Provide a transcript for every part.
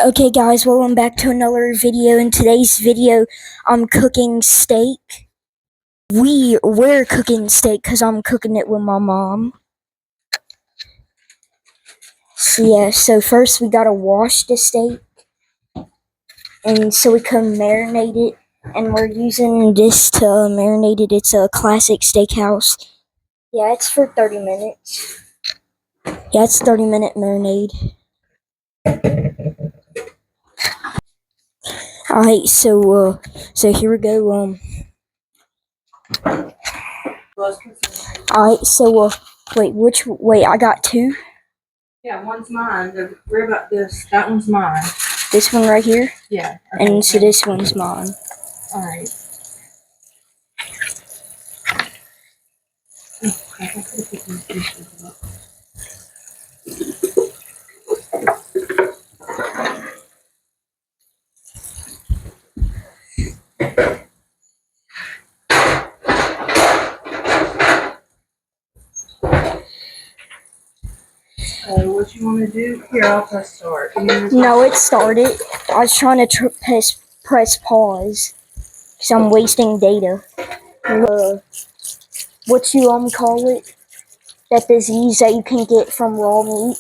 Okay guys, welcome back to another video. In today's video, I'm cooking steak. We're cooking steak because I'm cooking it with my mom. So first we gotta wash the steak. And so we can marinate it. And we're using this to marinate it. It's a classic steakhouse. Yeah, it's for 30 minutes. Yeah, it's 30-minute marinade. Alright, so here we go. Alright, so wait, I got two? Yeah, one's mine. That one's mine. This one right here? Yeah. Okay, and so this one's mine. Alright. What you want to do? Here, I'll press start. No, it started. I was trying to press pause because I'm wasting data. What you call it? That disease that you can get from raw meat.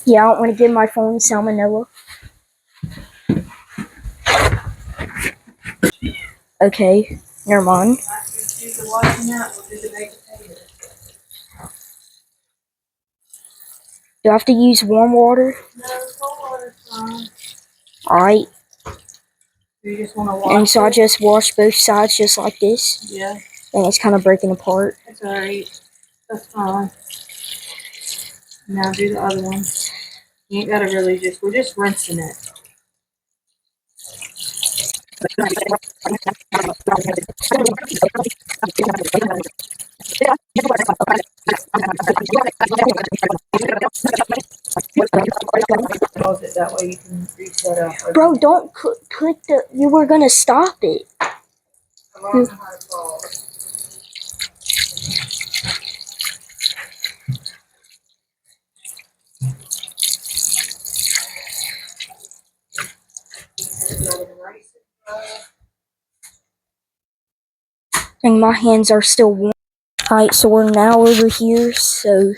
Yeah, I don't want to give my phone salmonella. Okay, never mind. Do I have to use warm water? No, cold water's fine. Alright. You just want to wash and so it? I just wash both sides just like this. Yeah. And it's kind of breaking apart. That's alright. That's fine. Now do the other one. You ain't gotta really we're just rinsing it. Pause it, that way you can reset up. Bro, don't click the. You were gonna stop it. And my hands are still warm. Alright, so we're now over here, so.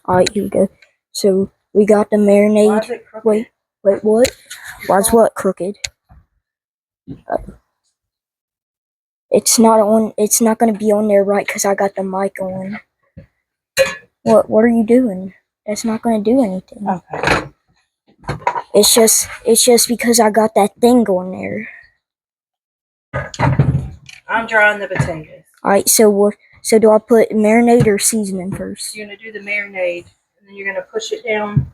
Alright, here we go. So, we got the marinade. Wait, what? Why's what crooked? It's not gonna be on there right because I got the mic on. What are you doing? That's not gonna do anything. Okay. It's just because I got that thing on there. I'm drying the potatoes. Alright, so do I put marinade or seasoning first? You're gonna do the marinade, and then you're gonna push it down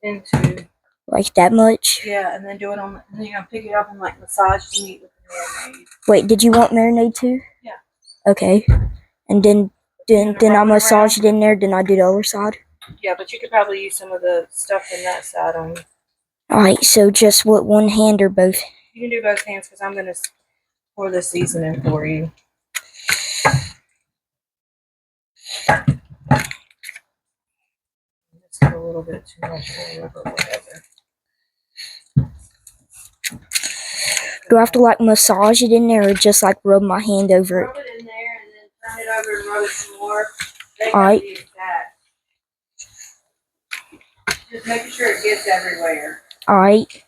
into. Like that much? Yeah, and then do it on. And then you're gonna pick it up and like massage the meat with the marinade. Wait, did you want marinade too? Yeah. Okay. And then I massage it in there. Then I do the other side. Yeah, but you could probably use some of the stuff in that side on. Alright, so just what, one hand or both? You can do both hands because I'm gonna pour the seasoning for you. It's a little bit too much oil, but whatever. Do I have to like massage it in there or just like rub my hand over it? Rub it in there and then turn it over and rub it some more. Alright. Just making sure it gets everywhere. Alright.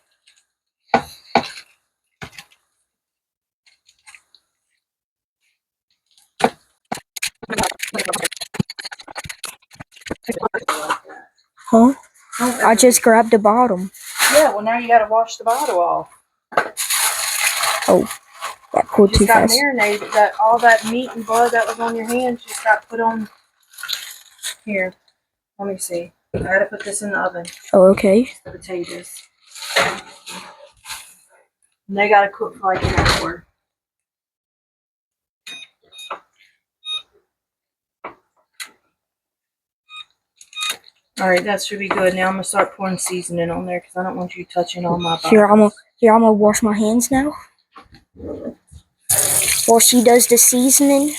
Huh? I just grabbed the bottom. Yeah, well now you gotta wash the bottle off. Oh, that pulled too fast. Just got marinated. All that meat and blood that was on your hands just got put on. Here, let me see. I gotta put this in the oven. Oh, okay. The potatoes. And they gotta cook for like an hour. Alright, that should be good. Now I'm gonna start pouring seasoning on there because I don't want you touching all my body. Here, I'm gonna wash my hands now. while she does the seasoning.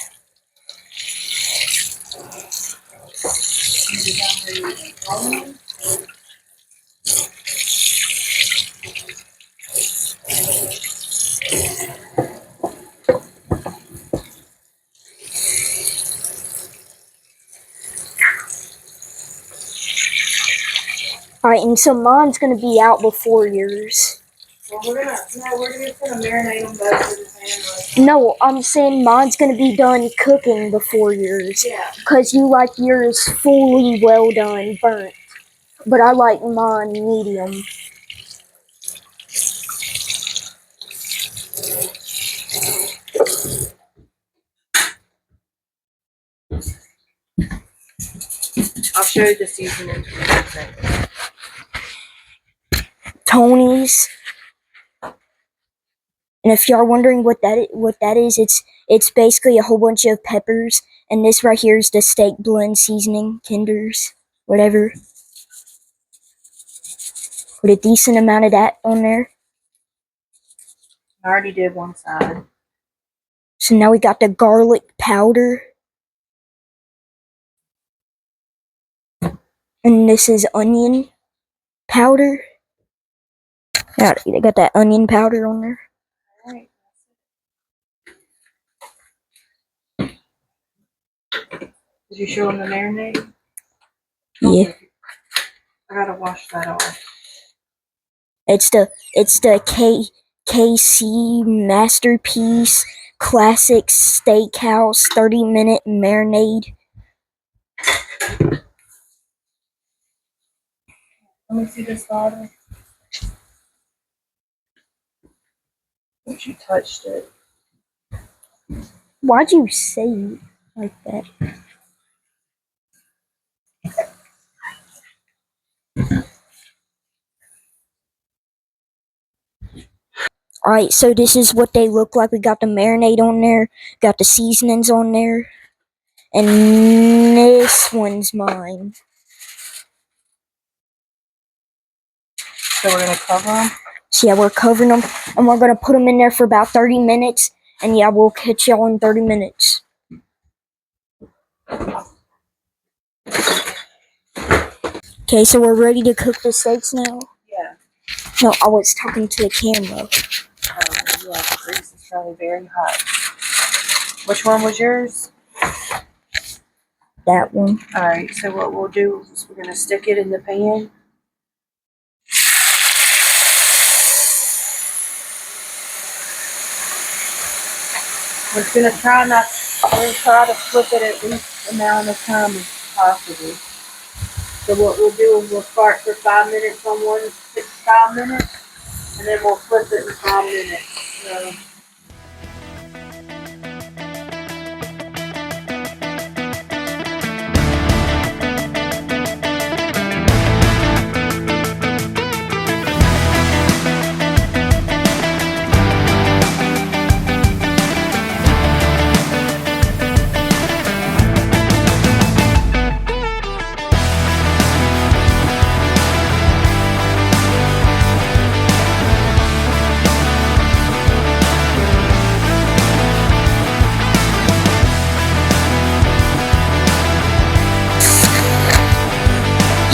Alright, and so mine's gonna be out before yours. Well, we're just gonna marinate them both in the pan. No, I'm saying mine's gonna be done cooking before yours. Yeah. Because you like yours fully well done, burnt. But I like mine medium. I'll show you the seasoning. Tony's. And if y'all wondering what that is, it's basically a whole bunch of peppers, and this right here is the steak blend seasoning, Kinder's, whatever. Put a decent amount of that on there. I already did one side. So now we got the garlic powder. And this is onion powder. Yeah, they got that onion powder on there. Alright. Did you show them the marinade? Yeah. I gotta wash that off. It's the KC Masterpiece Classic Steakhouse 30-minute marinade. Let me see this bottle. But you touched it. Why'd you say it like that? Alright, so this is what they look like. We got the marinade on there, got the seasonings on there, and this one's mine. So we're gonna cover them? So yeah, we're covering them, and we're gonna put them in there for about 30 minutes, and yeah, we'll catch y'all in 30 minutes. Okay, so we're ready to cook the steaks now? Yeah. No, I was talking to the camera. Yeah, the grease is probably very hot. Which one was yours? That one. Alright, so what we'll do is we're gonna stick it in the pan. We're gonna try to flip it at least amount of time as possible. So what we'll do is we'll start for 5 minutes on one, 5 minutes, and then we'll flip it in 5 minutes. So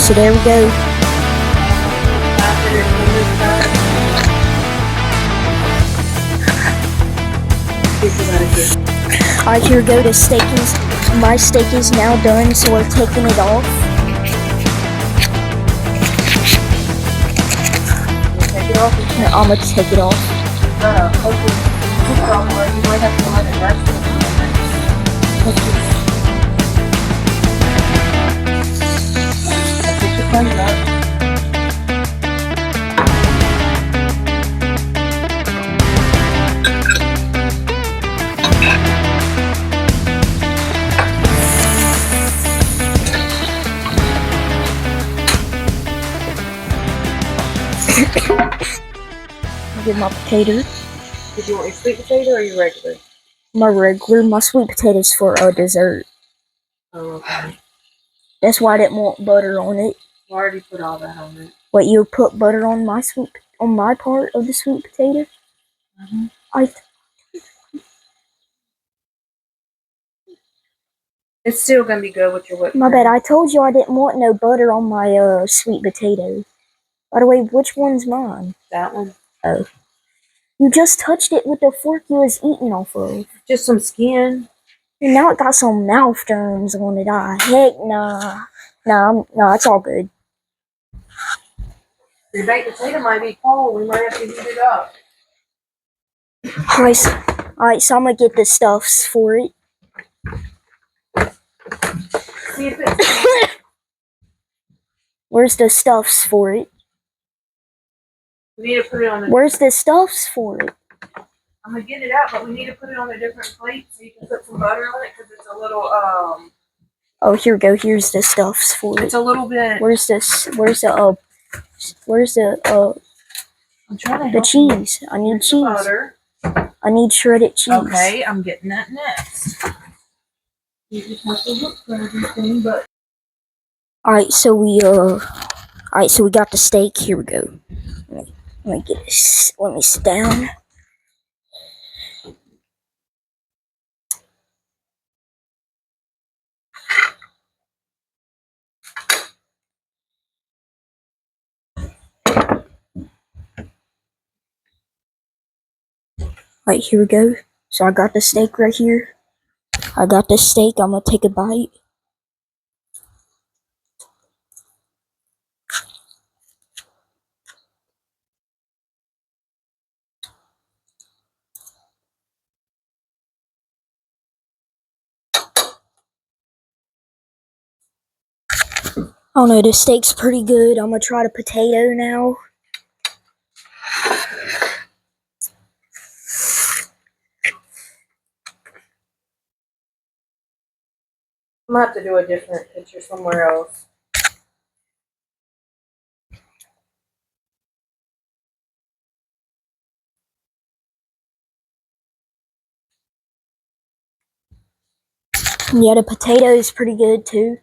So there we go. 5 minutes on this side. Alright, here we go. My steak is now done, so we're taking it off. Take it off. I'm gonna take it off. Hopefully, you might have to let it rest for a few minutes. Put your plate up. Get my potato. Did you want your sweet potato or your regular? My sweet potatoes for a dessert. Oh, okay. That's why I didn't want butter on it. I already put all that on it. What, you put butter on my part of the sweet potato? Mm-hmm. It's still gonna be good with your whipped My cream. bad. I told you I didn't want no butter on my sweet potato. By the way, which one's mine? That one. Oh. You just touched it with the fork you was eating off of. Just some skin. And now it got some mouth germs on it. Heck nah. Nah, it's all good. Your baked potato might be cold. We might have to heat it up. Alright, so I'm gonna get the stuffs for it. See if it's. Where's the stuffs for it? We need to put it on the. Where's the stuffs for it? I'm gonna get it out, but we need to put it on a different plate so you can put some butter on it because it's a little Oh, here we go. Here's the stuffs for It's it. a little bit. Where's the I'm trying to the help cheese? I need Here's the cheese. butter. I need shredded cheese. Okay, I'm getting that next. You just have to look for everything, but Alright, so we got the steak. Here we go. Let me get this. Let me sit down. Alright, here we go. So I got the steak right here. I got the steak. I'm gonna take a bite. Oh no, the steak's pretty good. I'm gonna try the potato now. I'm gonna have to do a different picture somewhere else. Yeah, the potato is pretty good too.